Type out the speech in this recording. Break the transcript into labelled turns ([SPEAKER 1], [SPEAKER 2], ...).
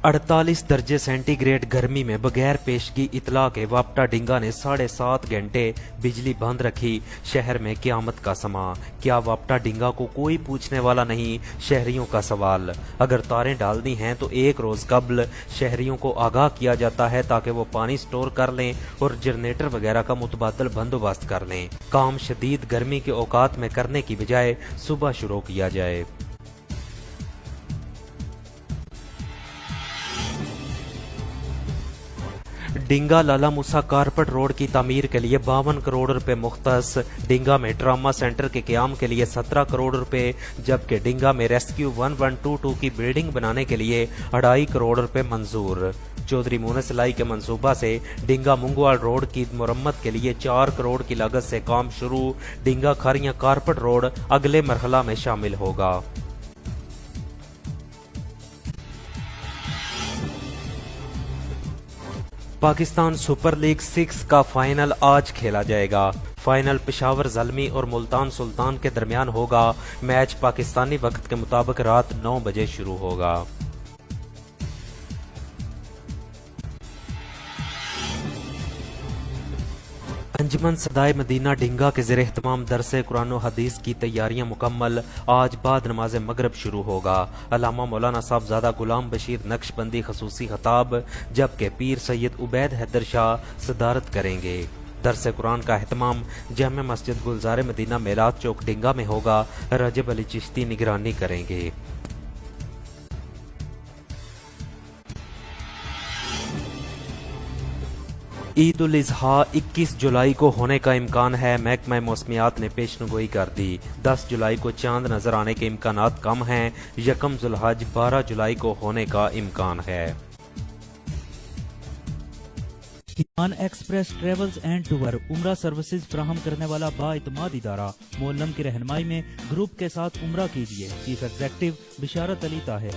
[SPEAKER 1] 48 दर्जे सेंटीग्रेड गर्मी में बगैर पेशगी इतला के वापटा डिंगा ने 7.5 घंटे बिजली बंद रखी। शहर में क्यामत का समा। क्या वापटा डिंगा को कोई पूछने वाला नहीं? शहरियों का सवाल। अगर तारें डालनी हैं तो एक रोज कबल शहरियों को आगाह किया जाता है ताकि वो पानी स्टोर कर लें और जनरेटर वगैरह का मुतबादल बंदोबस्त कर लें। काम शदीद गर्मी के औकात में करने की बजाय सुबह शुरू किया जाए। डिंगा लाला मूसा कारपेट रोड की तामीर के लिए 52 करोड़ रुपए मुख्तस। डिंगा में ट्रामा सेंटर के क्याम के लिए 17 करोड़ रुपए, जबकि डिंगा में रेस्क्यू 1122 की बिल्डिंग बनाने के लिए 2.5 करोड़ रुपए मंजूर। चौधरी मोनस लाई के मंसूबा से डिंगा मुंगवाल रोड की मुरम्मत के लिए 4 करोड़ की लागत से काम शुरू। डिंगा खारियां कारपेट रोड अगले मरहला में शामिल होगा। पाकिस्तान सुपर लीग 6 का फाइनल आज खेला जाएगा। फाइनल पेशावर ज़ल्मी और मुल्तान सुल्तान के दरमियान होगा। मैच पाकिस्तानी वक्त के मुताबिक रात 9 बजे शुरू होगा। अंजुमन सदाए मदीना डिंगा के ज़ेरे एहतमाम दरसे कुरान और हदीस की तैयारियां मुकम्मल। आज बाद नमाज मगरब शुरू होगा। अल्लामा मौलाना साहबजादा गुलाम बशीर नक्शबंदी खसूसी खताब, जबकि पीर सैयद उबैद हैदर शाह सदारत करेंगे। दरसे कुरान का एहतमाम जामे मस्जिद गुलजार मदीना मेलाद चौक डिंगा में होगा। रजब अली चिश्ती निगरानी करेंगे। ईद उल अज़हा 21 जुलाई को होने का इम्कान है। महकमा मौसमियात ने पेशनगोई कर दी। 10 जुलाई को चांद नजर आने के इम्कानात कम हैं। यकम जुल्हज 12 जुलाई को होने का इम्कान है।
[SPEAKER 2] ईमान एक्सप्रेस ट्रेवल्स एंड टूर उम्रा सर्विसेज फराहम करने वाला बाइतमाद इदारा। मोल्लम की रहनुमाई में ग्रुप के साथ उम्रा कीजिए। चीफ एग्जेक्टिव बिशारत अली ताहिर।